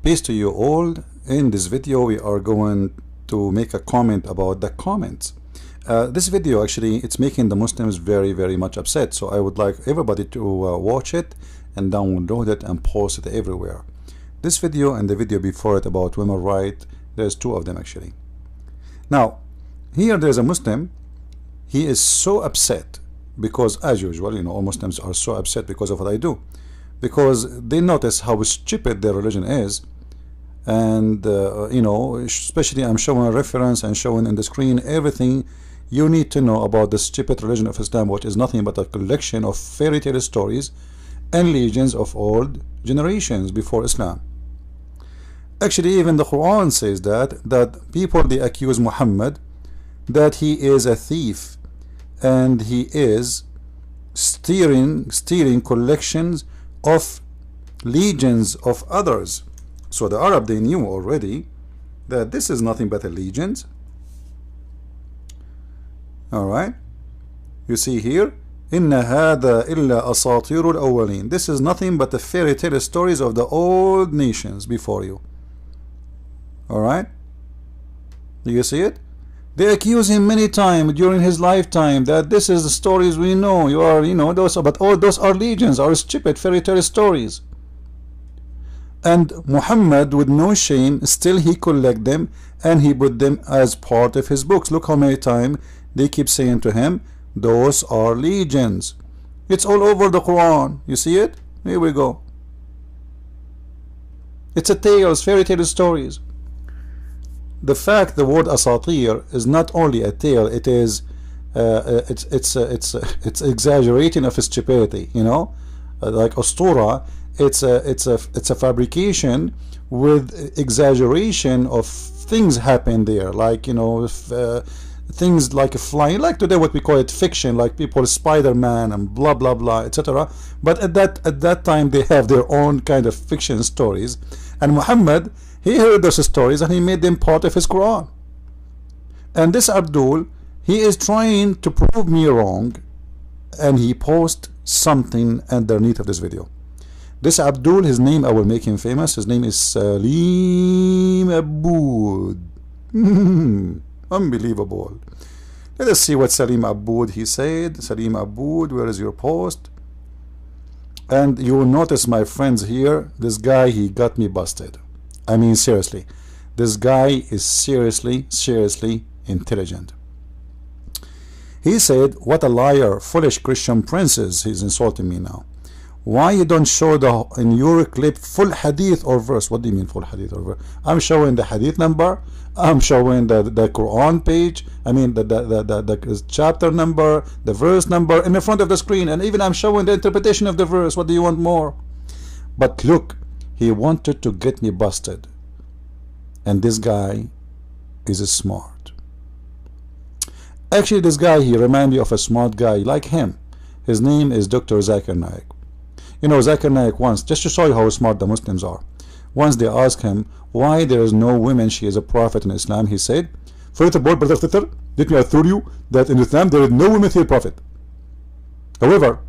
Peace to you all. In this video we are going to make a comment about the comments. This video actually, it's making the Muslims very much upset, so I would like everybody to watch it and download it and post it everywhere. This video and the video before it about women's rights, there's two of them actually. Now here there's a Muslim. He is so upset because, as usual, you know, all Muslims are so upset because of what I do, because they notice how stupid their religion is. And you know, especially I'm showing a reference and showing in the screen everything you need to know about the stupid religion of Islam, which is nothing but a collection of fairy tale stories and legends of old generations before Islam. Actually, even the Quran says that people, they accuse Muhammad that he is a thief and he is stealing collections of legends of others. So the Arab, they knew already that this is nothing but a legend. Alright, you see here, Inna hada illa asatirul awwalin. This is nothing but the fairy tale stories of the old nations before you. Alright, do you see it? They accuse him many times during his lifetime that this is the stories we know. You are, you know, those, but all those are legends, are stupid fairy tale stories. And Muhammad, with no shame, still he collect them and he put them as part of his books. Look how many times they keep saying to him, those are legends. It's all over the Quran. You see it? Here we go. It's a tales, fairy tale stories. The fact the word asatir is not only a tale, it is it's exaggerating of stupidity, you know, like Astura. It's a fabrication with exaggeration of things happen there, like, you know, things like flying, like today what we call it fiction, like people Spider-Man and blah blah blah, etc. But at that time they have their own kind of fiction stories, and Muhammad, he heard those stories and he made them part of his Quran. And this Abdul, he is trying to prove me wrong, and he posts something underneath of this video. This Abdul, his name, I will make him famous. His name is Salim Aboud. Unbelievable. Let us see what Salim Aboud he said. Salim Aboud, where is your post? And you will notice, my friends, here, this guy, he got me busted. I mean, seriously, this guy is seriously intelligent. He said, what a liar, foolish Christian princes. He's insulting me now. Why you don't show in your clip full hadith or verse? What do you mean full hadith or verse? I'm showing the hadith number, I'm showing the Quran page, I mean the chapter number, the verse number in the front of the screen, and even I'm showing the interpretation of the verse. What do you want more? But look, he wanted to get me busted, and this guy is smart. Actually, this guy, he reminds me of a smart guy like him. His name is Dr. Zakir Naik. You know, Zakir Naik once, just to show you how smart the Muslims are, once they asked him why there is no women, she is a prophet in Islam, he said, first of all, brother sister, let me assure you that in Islam there is no woman to the prophet. However,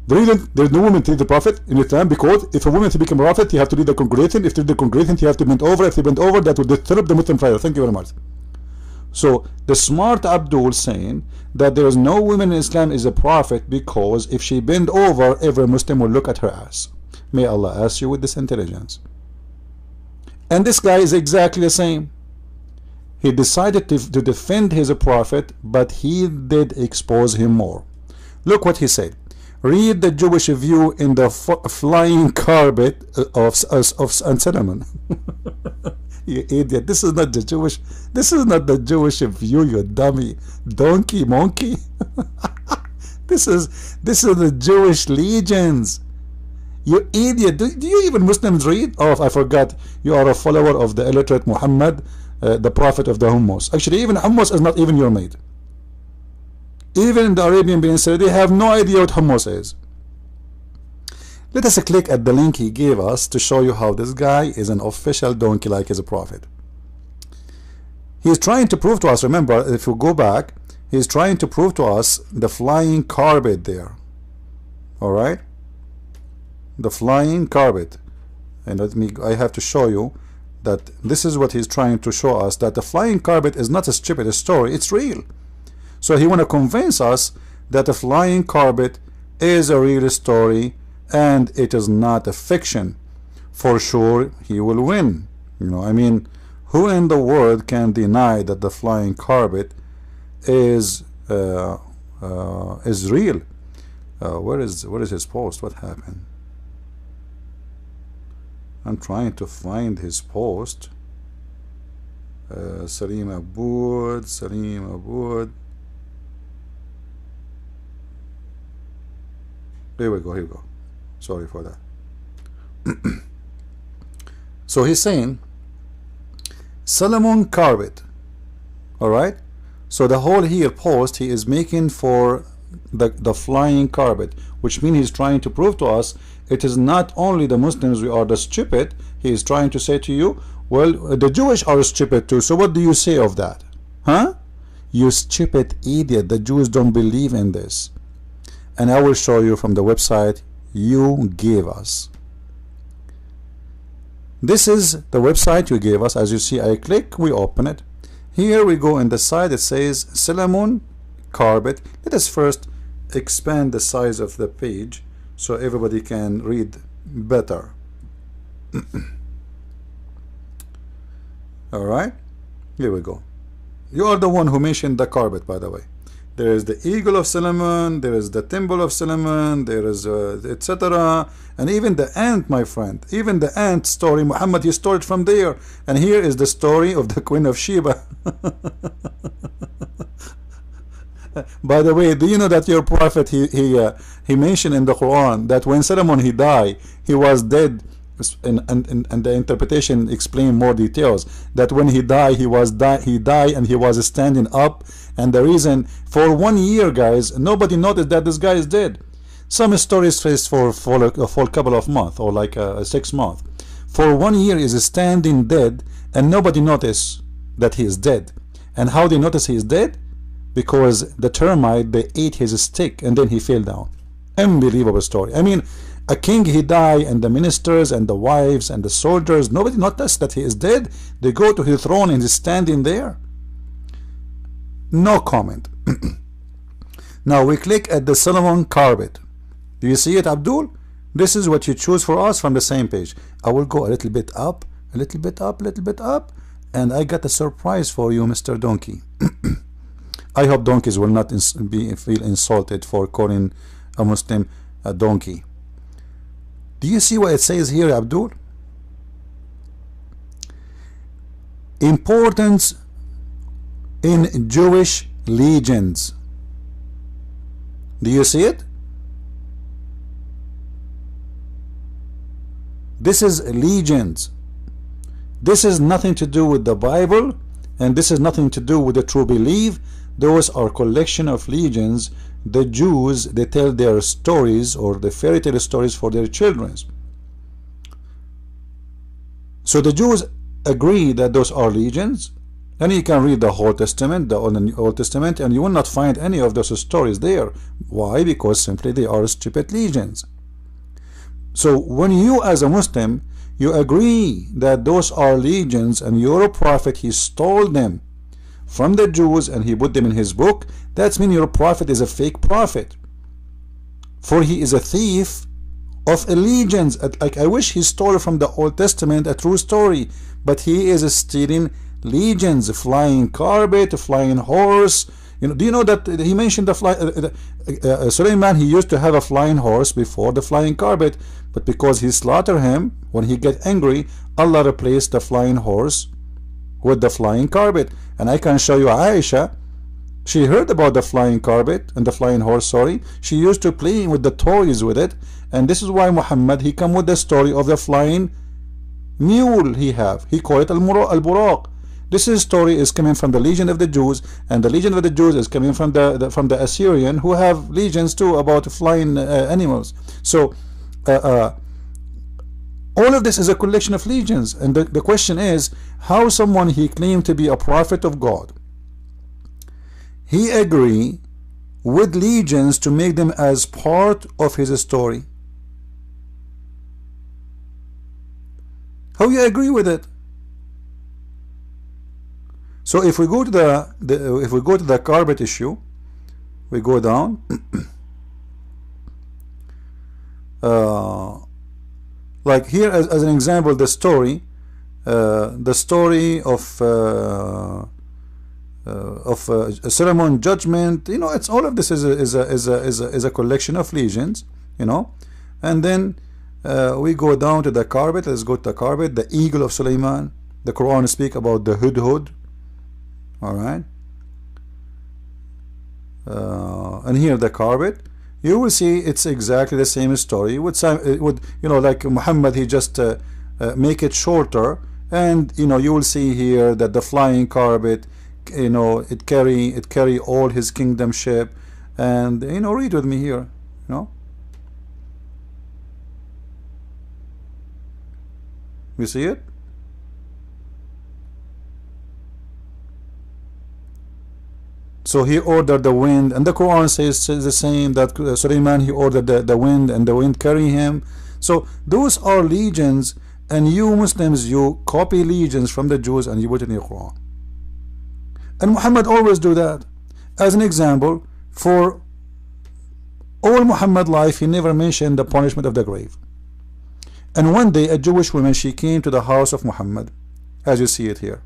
the reason there is no woman to the prophet in Islam, because if a woman to become a prophet, you have to read the congregation. If you read the congregation, you have to bend over. If you bend over, that would disturb the Muslim prayer. Thank you very much. So the smart Abdul saying that there is no woman in Islam is a prophet because if she bend over, every Muslim will look at her ass. May Allah ask you with this intelligence. And this guy is exactly the same. He decided to defend his prophet, but he did expose him more. Look what he said. Read the Jewish view in the flying carpet of Solomon. You idiot. This is not the Jewish view, you dummy donkey monkey. this is the Jewish legends. You idiot. Do you even Muslims read? Oh, I forgot, you are a follower of the illiterate Muhammad, the prophet of the hummus. Actually, even hummus is not even your mate. Even in the Arabian Peninsula, they have no idea what hummus is. Let us click at the link he gave us to show you how this guy is an official donkey like he's a prophet. He is trying to prove to us, remember, if you go back, he is trying to prove to us the flying carpet there. Alright? The flying carpet. and I have to show you that this is what he's trying to show us, that the flying carpet is not a stupid story, it's real. So he want to convince us that the flying carpet is a real story and it is not a fiction. For sure he will win. You know, I mean, who in the world can deny that the flying carpet is real? Where is his post? What happened? I'm trying to find his post. Salim Aboud. Here we go. Sorry for that. So he's saying Solomon carpet. Alright? So the whole here post he is making for the flying carpet, which means he's trying to prove to us it is not only the Muslims we are the stupid. He is trying to say to you, well, the Jewish are stupid too, so what do you say of that? Huh? You stupid idiot, the Jews don't believe in this. And I will show you from the website you gave us. This is the website you gave us. As you see, I click, we open it. Here we go in the side, it says Solomon carpet. Let us first expand the size of the page so everybody can read better. Alright, here we go. You are the one who mentioned the carpet, by the way. There is the eagle of Solomon, there is the temple of Solomon, there is etc. And even the ant, my friend, even the ant story, Muhammad, he stole it from there. And here is the story of the Queen of Sheba. By the way, do you know that your prophet, he mentioned in the Quran that when Solomon he died, he was dead, and the interpretation explain more details, that when he died, he died and he was standing up, and the reason for 1 year, guys, nobody noticed that this guy is dead. Some stories face for a couple of months, or like 6 months. For 1 year he is standing dead and nobody noticed that he is dead. And how they notice he is dead? Because the termite, they ate his stick and then he fell down. Unbelievable story. I mean, a king, he died, and the ministers and the wives and the soldiers, nobody noticed that he is dead. They go to his throne and he's standing there. No comment. Now we click at the Solomon carpet. Do you see it, Abdul? This is what you choose for us from the same page. I will go a little bit up, a little bit up, a little bit up, and I got a surprise for you, Mr. Donkey. I hope donkeys will not feel insulted for calling a Muslim a donkey. Do you see what it says here, Abdul? Importance in Jewish legends. Do you see it? This is legends. This is nothing to do with the Bible, and this is nothing to do with the true belief. Those are collection of legends. The Jews, they tell their stories or the fairy tale stories for their children. So the Jews agree that those are legends, and you can read the whole Testament, the Old Testament, and you will not find any of those stories there. Why? Because simply they are stupid legends. So when you as a Muslim, you agree that those are legends, and your prophet, he stole them from the Jews and he put them in his book, that means your prophet is a fake prophet, for he is a thief of allegiance. Like, I wish he stole from the Old Testament a true story, but he is stealing legends, flying carpet, flying horse. You know, do you know that he mentioned the Suleiman, he used to have a flying horse before the flying carpet, but because he slaughtered him, when he get angry, Allah replaced the flying horse with the flying carpet. And I can show you Aisha, she heard about the flying carpet and the flying horse, sorry. She used to play with the toys with it, and this is why Muhammad, he come with the story of the flying mule he have. He call it al-buraq. This story is coming from the legend of the Jews, and the legend of the Jews is coming from the Assyrian, who have legends too about flying animals. So all of this is a collection of legends, and the question is how someone he claimed to be a prophet of God, he agree with legends to make them as part of his story. How you agree with it? So if we go to the carpet issue, we go down. Like here as an example, the story of a ceremony judgment, you know, it's all of this is a collection of legends, you know. And then we go down to the carpet. Let's go to the carpet. The eagle of Sulaiman. The Quran speak about the hudhud. All right. And here the carpet, you will see it's exactly the same story. With you know, like Muhammad, he just make it shorter, and you know, you will see here that the flying carpet, you know, it carry all his kingdomship. And you know, read with me here, you know. You see it? So he ordered the wind, and the Quran says the same, that Sulaiman, he ordered the wind, and the wind carry him. So those are legends, and you Muslims, you copy legends from the Jews and you put it in your Quran. And Muhammad always do that. As an example, for all Muhammad life, he never mentioned the punishment of the grave. And one day a Jewish woman, she came to the house of Muhammad, as you see it here.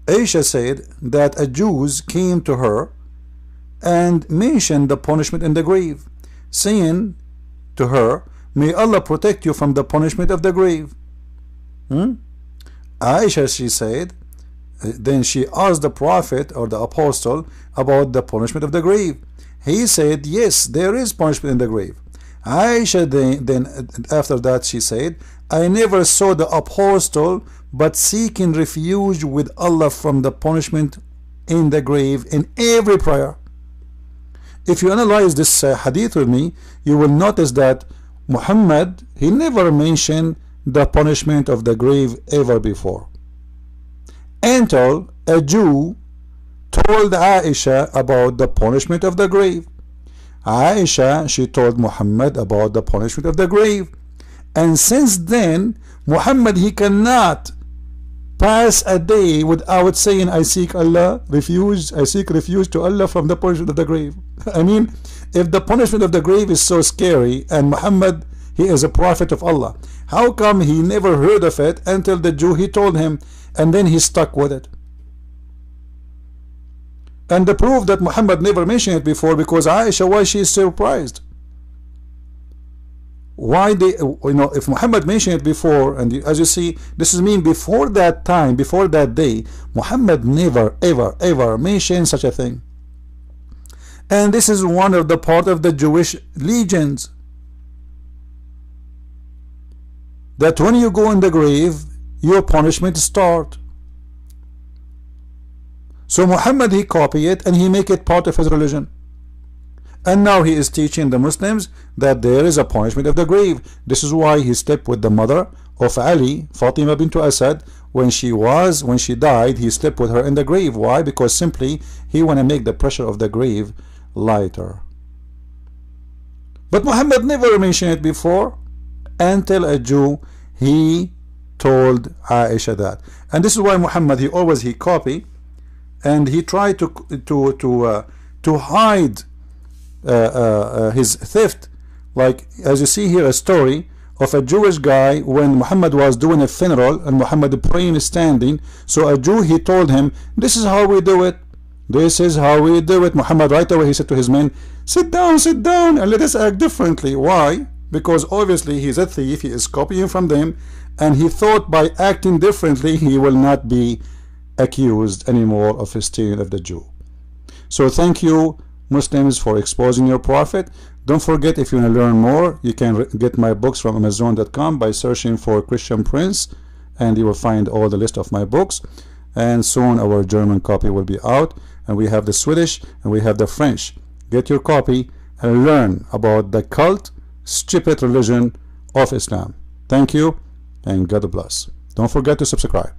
Aisha said that a Jew came to her and mentioned the punishment in the grave, saying to her, may Allah protect you from the punishment of the grave. Aisha, she said, then she asked the Prophet or the Apostle about the punishment of the grave. He said, yes, there is punishment in the grave. Aisha then after that she said, I never saw the Apostle but seeking refuge with Allah from the punishment in the grave in every prayer. If you analyze this hadith with me, you will notice that Muhammad, he never mentioned the punishment of the grave ever before, until a Jew told Aisha about the punishment of the grave. Aisha, she told Muhammad about the punishment of the grave, and since then Muhammad, he cannot pass a day without saying, I seek Allah refuge, I seek refuge to Allah from the punishment of the grave. I mean, if the punishment of the grave is so scary, and Muhammad, he is a prophet of Allah, how come he never heard of it until the Jew, he told him, and then he stuck with it? And the proof that Muhammad never mentioned it before, because Aisha, why she is surprised? Why they, you know, if Muhammad mentioned it before, and as you see, this is mean before that time, before that day, Muhammad never ever mentioned such a thing. And this is one of the part of the Jewish legends, that when you go in the grave, your punishment start. So Muhammad, he copy it and he make it part of his religion. And now he is teaching the Muslims that there is a punishment of the grave. This is why he slept with the mother of Ali, Fatima bint Asad. When she died, he slept with her in the grave. Why? Because simply he want to make the pressure of the grave lighter. But Muhammad never mentioned it before, until a Jew, he told Aisha that. And this is why Muhammad, he copy, and he tried to hide his theft. Like as you see here, a story of a Jewish guy when Muhammad was doing a funeral and Muhammad praying standing. So a Jew, he told him, this is how we do it, this is how we do it. Muhammad right away, he said to his men, sit down and let us act differently. Why? Because obviously he's a thief, he is copying from them, and he thought by acting differently he will not be accused anymore of stealing of the Jew. So thank you Muslims for exposing your prophet. Don't forget, if you want to learn more, you can get my books from Amazon.com by searching for Christian Prince, and you will find all the list of my books. And soon our German copy will be out, and we have the Swedish and we have the French. Get your copy and learn about the cult, stupid religion of Islam. Thank you and God bless. Don't forget to subscribe.